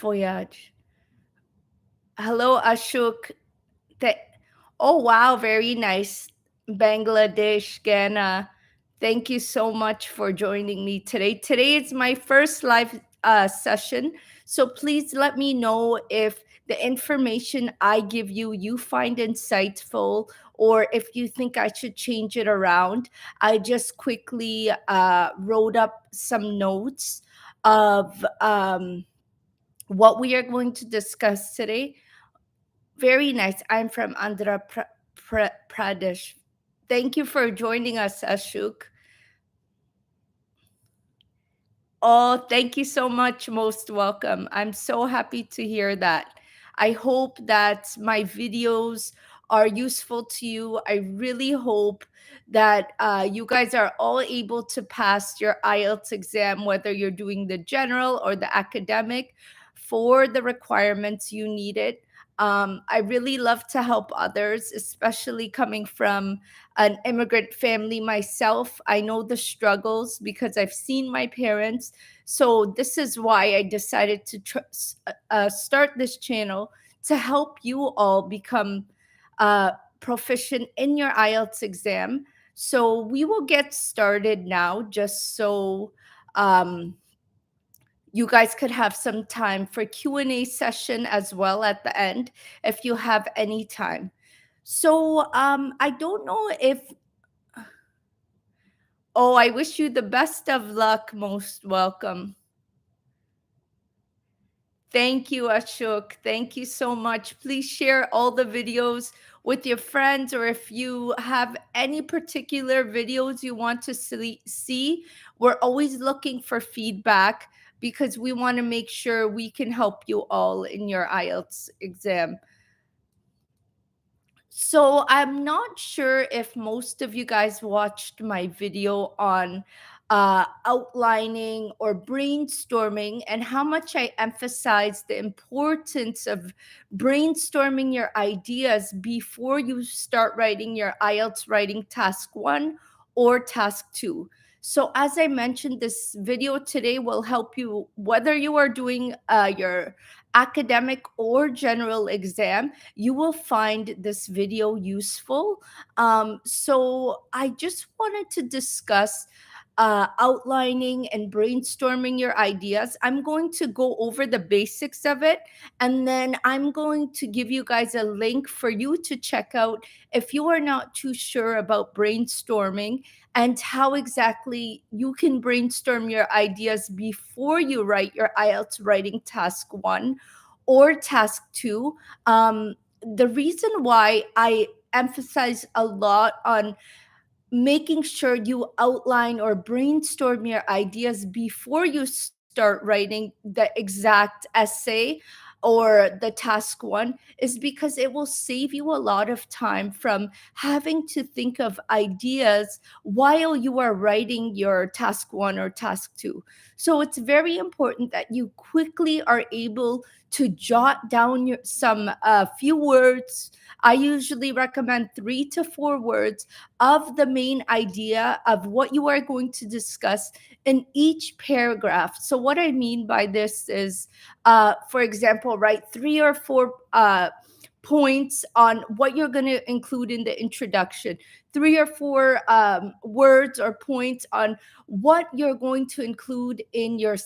Voyage. Hello, Ashok. Th- oh, wow, very nice. Bangladesh, Ghana. Thank you so much for joining me today. Today is my first live session, so please let me know if the information I give you you find insightful or if you think I should change it around. I just quickly wrote up some notes of what we are going to discuss today. Very nice. I'm from Andhra Pradesh. Thank you for joining us, Ashok. Oh, thank you so much. Most welcome. I'm so happy to hear that. I hope that my videos are useful to you. I really hope that you guys are all able to pass your IELTS exam, whether you're doing the general or the academic, for the requirements you need it. I really love to help others, especially coming from an immigrant family myself. I know the struggles because I've seen my parents. So, this is why I decided to start this channel to help you all become proficient in your IELTS exam. So, we will get started now just so um, you guys could have some time for Q&A session as well at the end if you have any time. So I don't know if oh, I wish you the best of luck. Most welcome. Thank you, Ashok. Thank you so much. Please share all the videos with your friends, or if you have any particular videos you want to see, we're always looking for feedback because we want to make sure we can help you all in your IELTS exam. So I'm not sure if most of you guys watched my video on outlining or brainstorming and how much I emphasize the importance of brainstorming your ideas before you start writing your IELTS writing task 1 or task 2. So as I mentioned, this video today will help you whether you are doing your academic or general exam. You will find this video useful. So I just wanted to discuss outlining and brainstorming your ideas. I'm going to go over the basics of it, and then I'm going to give you guys a link for you to check out if you are not too sure about brainstorming and how exactly you can brainstorm your ideas before you write your IELTS writing task 1 or task 2. The reason why I emphasize a lot on making sure you outline or brainstorm your ideas before you start writing the exact essay or the task 1 is because it will save you a lot of time from having to think of ideas while you are writing your task 1 or task 2. So it's very important that you quickly are able to jot down some few words. I usually recommend 3 to 4 words of the main idea of what you are going to discuss in each paragraph. So, what I mean by this is, for example, write 3 or 4 points on what you're going to include in the introduction, 3 or 4 words or points on what you're going to include in your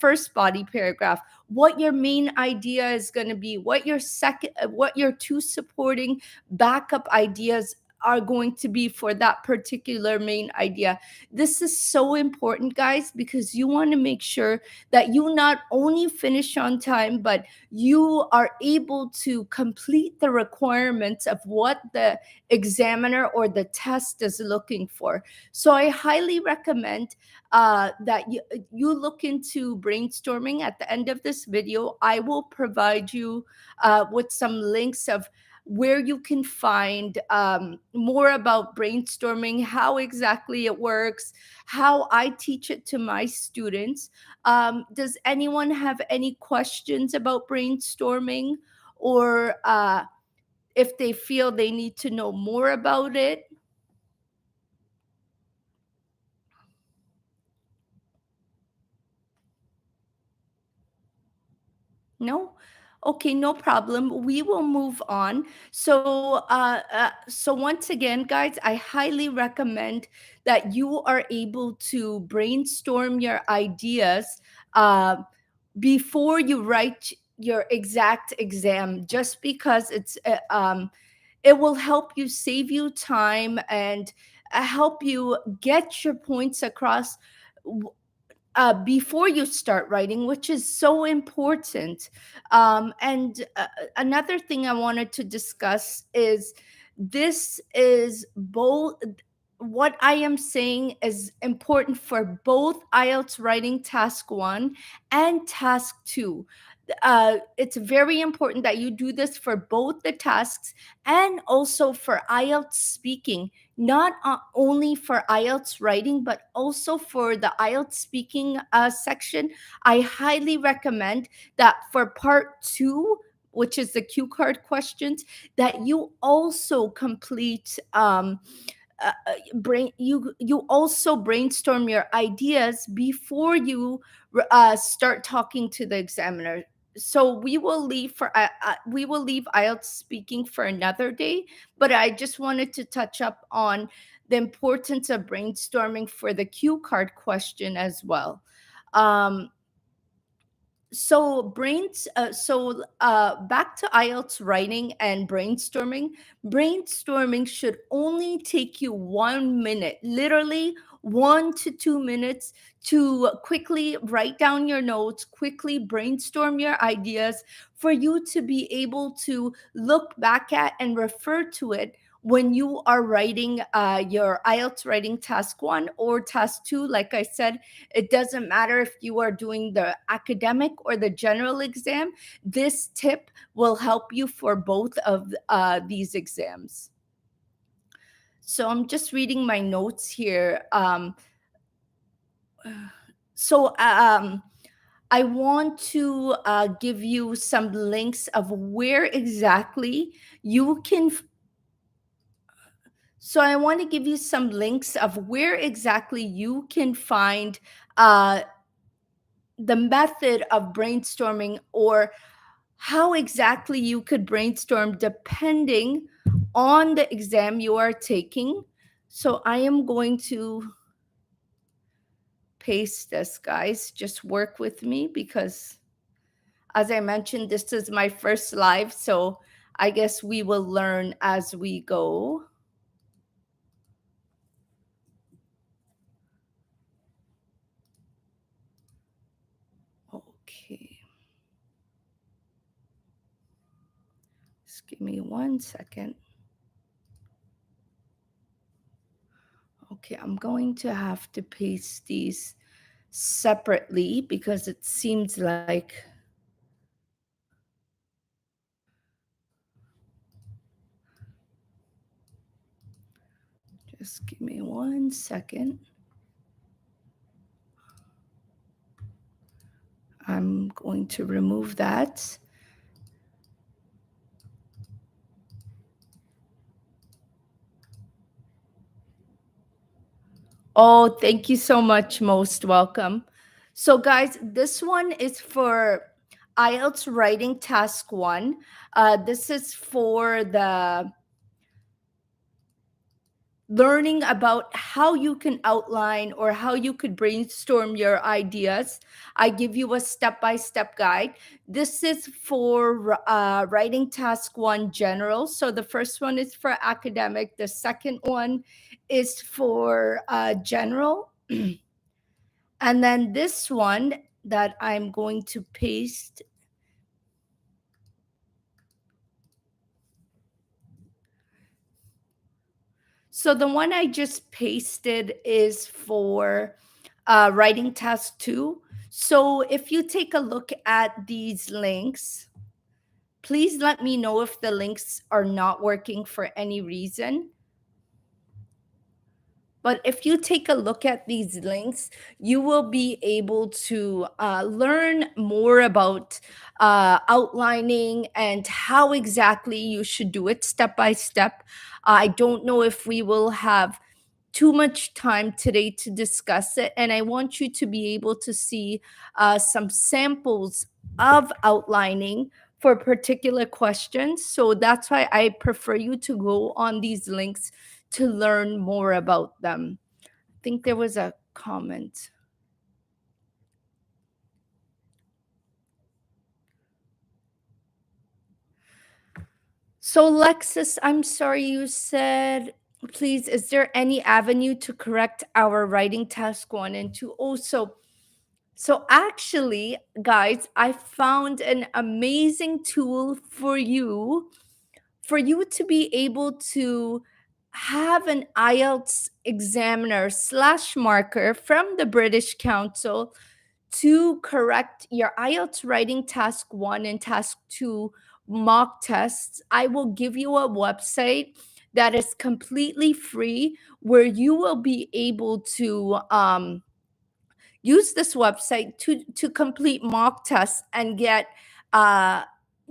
first body paragraph, what your main idea is going to be, what your 2 supporting backup ideas are going to be for that particular main idea. This is so important, guys, because you want to make sure that you not only finish on time, but you are able to complete the requirements of what the examiner or the test is looking for. So I highly recommend that you look into brainstorming. At the end of this video, I will provide you with some links of where you can find more about brainstorming, how exactly it works, how I teach it to my students. Does anyone have any questions about brainstorming, or if they feel they need to know more about it? No? Okay, no problem. We will move on. So once again, guys, I highly recommend that you are able to brainstorm your ideas uh, before you write your exact exam, just because it will help you save you time and help you get your points across before you start writing, which is so important. And another thing I wanted to discuss is this is both what I am saying is important for both IELTS writing task one and task two. It's very important that you do this for both the tasks and also for IELTS speaking, not only for IELTS writing, but also for the IELTS speaking section. I highly recommend that for part two, which is the cue card questions, that you also complete. You also brainstorm your ideas before you start talking to the examiner. So we will leave IELTS speaking for another day, but I just wanted to touch up on the importance of brainstorming for the cue card question as well. Um, back to IELTS writing and brainstorming should only take you 1 minute, literally 1 to 2 minutes, to quickly write down your notes, quickly brainstorm your ideas, for you to be able to look back at and refer to it when you are writing your IELTS writing task one or task two. Like I said, it doesn't matter if you are doing the academic or the general exam. This tip will help you for both of these exams. So I'm just reading my notes here. So I want to give you some links of where exactly you can. So I want to give you some links of where exactly you can find uh, the method of brainstorming, or how exactly you could brainstorm depending on the exam you are taking. So I am going to paste this, guys. Just work with me because, as I mentioned, this is my first live. So I guess we will learn as we go. Okay. Just give me 1 second. Okay, I'm going to have to paste these separately because it seems like just give me 1 second. I'm going to remove that. Oh, thank you so much. Most welcome. So, guys, this one is for IELTS writing task one. This is for the learning about how you can outline or how you could brainstorm your ideas. I give you a step-by-step guide. This is for writing task one general. So the first one is for academic. The second one is for general. And then this one that I'm going to paste. So the one I just pasted is for writing task two. So if you take a look at these links, please let me know if the links are not working for any reason. But if you take a look at these links, you will be able to learn more about outlining and how exactly you should do it step by step. I don't know if we will have too much time today to discuss it, and I want you to be able to see some samples of outlining for particular questions. So that's why I prefer you to go on these links to learn more about them. I think there was a comment. So, Lexus, I'm sorry, you said, please, is there any avenue to correct our writing task 1 and 2? Also, so actually, guys, I found an amazing tool for you to be able to have an IELTS examiner slash marker from the British Council to correct your IELTS writing task 1 and task 2 mock tests. I will give you a website that is completely free where you will be able to use this website to complete mock tests and get uh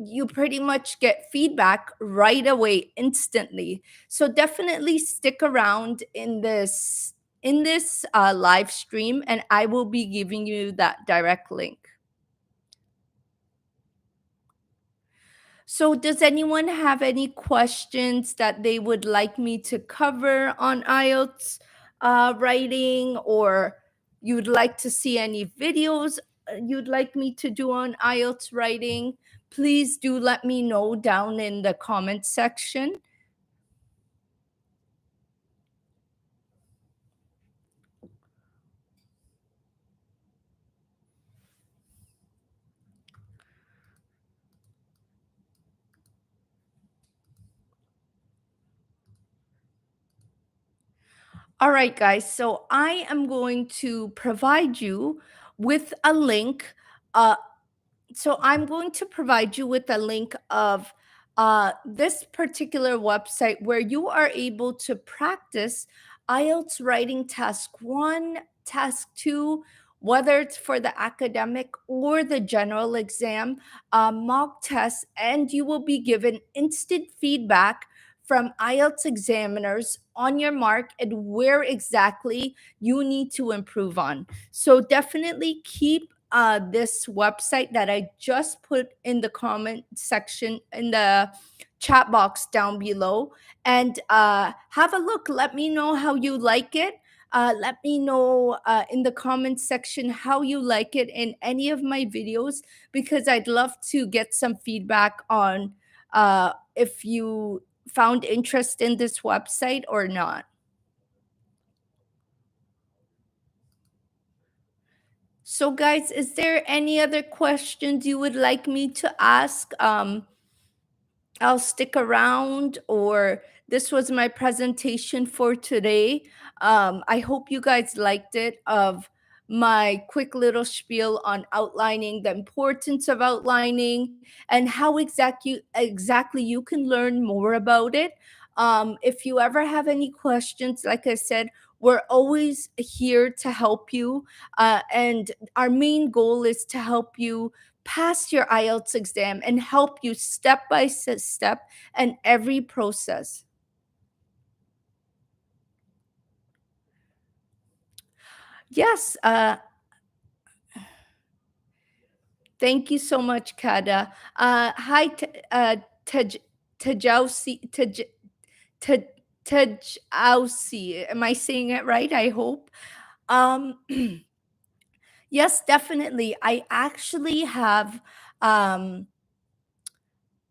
you pretty much get feedback right away instantly. So definitely stick around in this live stream, and I will be giving you that direct link. So does anyone have any questions that they would like me to cover on IELTS writing, or you'd like to see any videos you'd like me to do on IELTS writing? Please do let me know down in the comment section. All right, guys. So I am going to provide you with a link. Uh, so I'm going to provide you with a link of this particular website where you are able to practice IELTS writing task 1, task 2, whether it's for the academic or the general exam, mock tests, and you will be given instant feedback from IELTS examiners on your mark and where exactly you need to improve on. So definitely keep this website that I just put in the comment section in the chat box down below, and have a look. Let me know how you like it. Let me know in the comment section how you like it in any of my videos, because I'd love to get some feedback on if you found interest in this website or not. So, guys, is there any other questions you would like me to ask? I'll stick around, or this was my presentation for today. I hope you guys liked it, of my quick little spiel on outlining, the importance of outlining, and how exactly you can learn more about it. If you ever have any questions, like I said, we're always here to help you. And our main goal is to help you pass your IELTS exam and help you step by step and every process. Yes, thank you so much, Kada. Hi, Taj, Tajausi, Taj, Tajausi. Am I saying it right? I hope. Um, yes, definitely. I actually have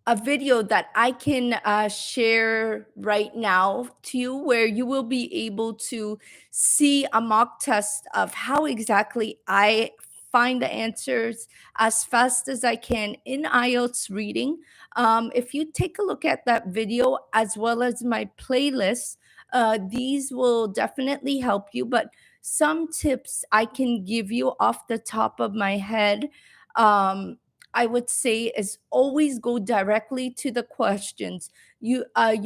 a video that I can share right now to you, where you will be able to see a mock test of how exactly I find the answers as fast as I can in IELTS reading. If you take a look at that video as well as my playlist, these will definitely help you. But some tips I can give you off the top of my head. I would say, is always go directly to the questions. You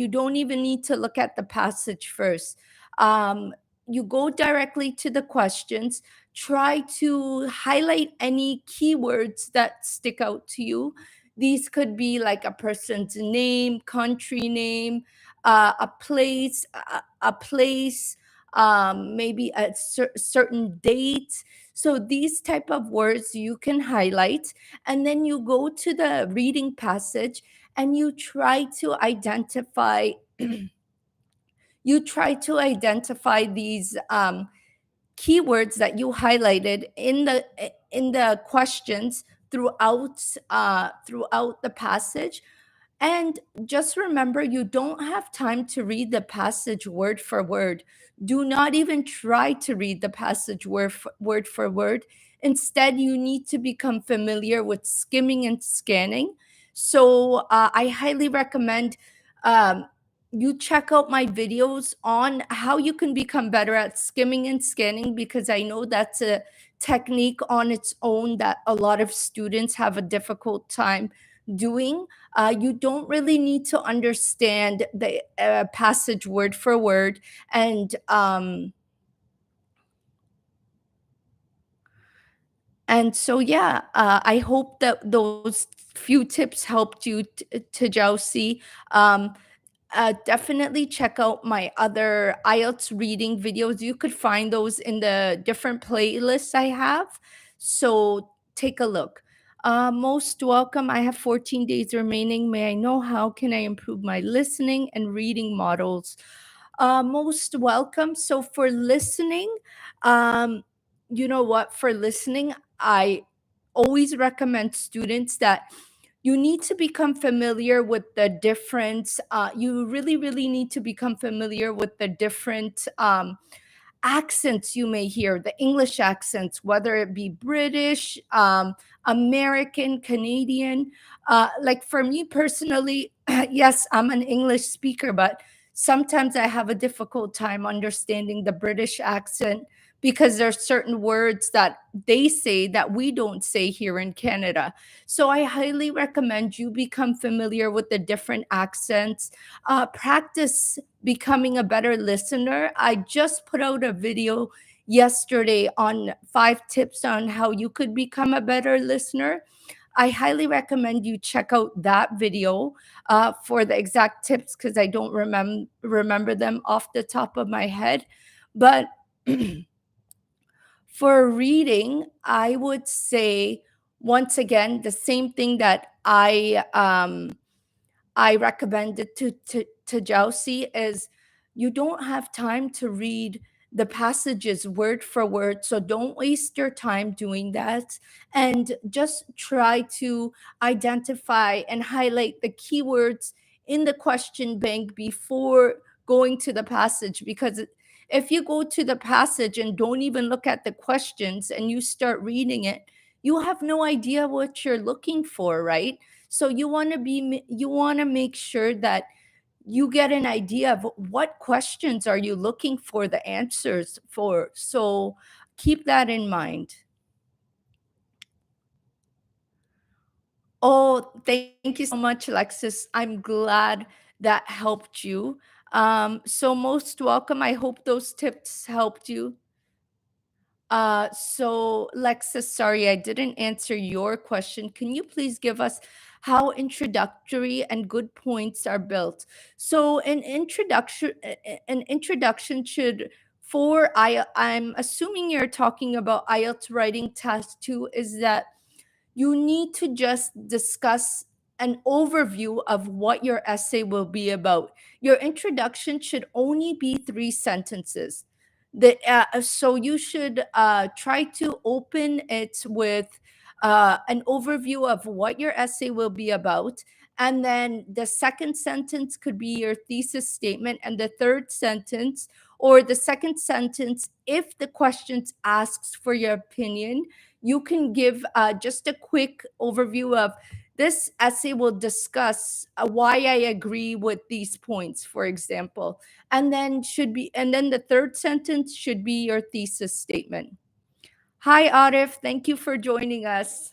don't even need to look at the passage first. You go directly to the questions. Try to highlight any keywords that stick out to you. These could be like a person's name, country name, a place, maybe a certain date. So these type of words you can highlight, and then you go to the reading passage and you try to identify these keywords that you highlighted in the questions throughout the passage. And just remember, you don't have time to read the passage word for word. Do not even try to read the passage word for word. Instead, you need to become familiar with skimming and scanning. So I highly recommend um, you check out my videos on how you can become better at skimming and scanning, because I know that's a technique on its own that a lot of students have a difficult time doing. You don't really need to understand the passage word for word. And so, yeah, I hope that those few tips helped you, to Josie. Um, definitely check out my other IELTS reading videos. You could find those in the different playlists I have. So take a look. Most welcome. I have 14 days remaining. May I know how can I improve my listening and reading models? Most welcome. So for listening, um, you know what? For listening, I always recommend students that you need to become familiar with the different you really really need to become familiar with the different accents you may hear, the English accents, whether it be British, American, Canadian. Like for me personally, yes, I'm an English speaker, but sometimes I have a difficult time understanding the British accent, because there's certain words that they say that we don't say here in Canada. So I highly recommend you become familiar with the different accents. Practice becoming a better listener. I just put out a video yesterday on 5 tips on how you could become a better listener. I highly recommend you check out that video for the exact tips, because I don't remember them off the top of my head. But for reading, I would say once again the same thing that I recommended to Josie is you don't have time to read the passages word for word. So don't waste your time doing that. And just try to identify and highlight the keywords in the question bank before going to the passage. Because if you go to the passage and don't even look at the questions and you start reading it, you have no idea what you're looking for, right? So you want to make sure that you get an idea of what questions are you looking for the answers for. So keep that in mind. Oh, thank you so much, Alexis. I'm glad that helped you. So most welcome. I hope those tips helped you. So Lexus, sorry, I didn't answer your question. Can you please give us how introductory and good points are built? So an introduction should for I'm assuming you're talking about IELTS writing test 2, is that you need to just discuss an overview of what your essay will be about. Your introduction should only be 3 sentences. So you should try to open it with an overview of what your essay will be about. And then the second sentence could be your thesis statement. And the third sentence, or the second sentence, if the questions asks for your opinion, you can give just a quick overview of this essay will discuss why I agree with these points, for example. And then the third sentence should be your thesis statement. Hi, Arif. Thank you for joining us.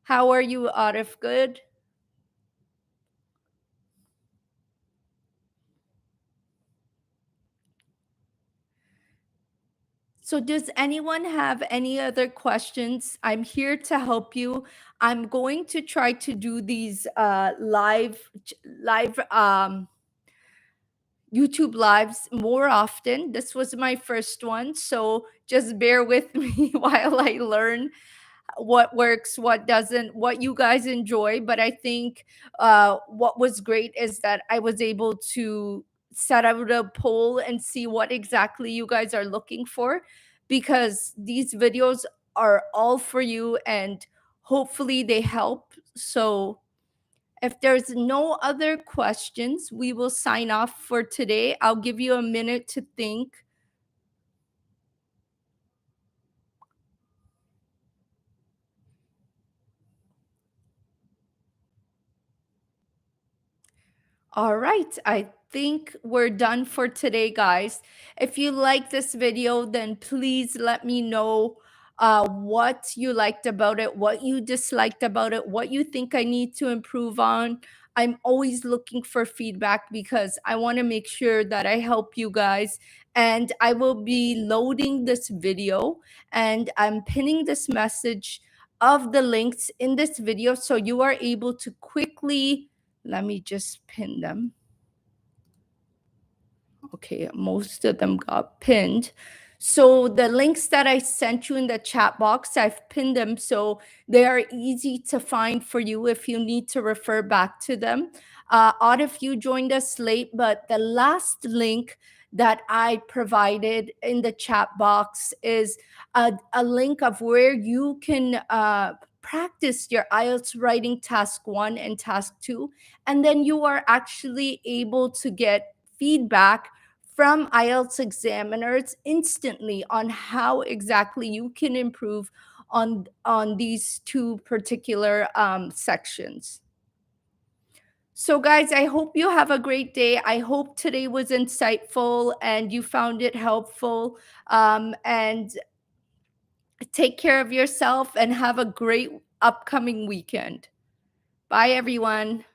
How are you, Arif? Good? So, does anyone have any other questions? I'm here to help you. I'm going to try to do these live YouTube lives more often. This was my first one, so just bear with me while I learn what works, what doesn't, what you guys enjoy. But I think what was great is that I was able to set out a poll and see what exactly you guys are looking for, because these videos are all for you and hopefully they help. So if there's no other questions, we will sign off for today. I'll give you a minute to think. All right, I think we're done for today, guys. If you like this video, then please let me know what you liked about it, what you disliked about it, what you think I need to improve on. I'm always looking for feedback because I want to make sure that I help you guys. And I will be loading this video and I'm pinning this message of the links in this video so you are able to quickly, let me just pin them. Okay, most of them got pinned. So the links that I sent you in the chat box, I've pinned them so they are easy to find for you if you need to refer back to them. Odd if you joined us late, but the last link that I provided in the chat box is a link of where you can practice your IELTS writing task 1 and task 2. And then you are actually able to get feedback from IELTS examiners instantly on how exactly you can improve on these two particular sections. So, guys, I hope you have a great day. I hope today was insightful and you found it helpful. And take care of yourself and have a great upcoming weekend. Bye, everyone.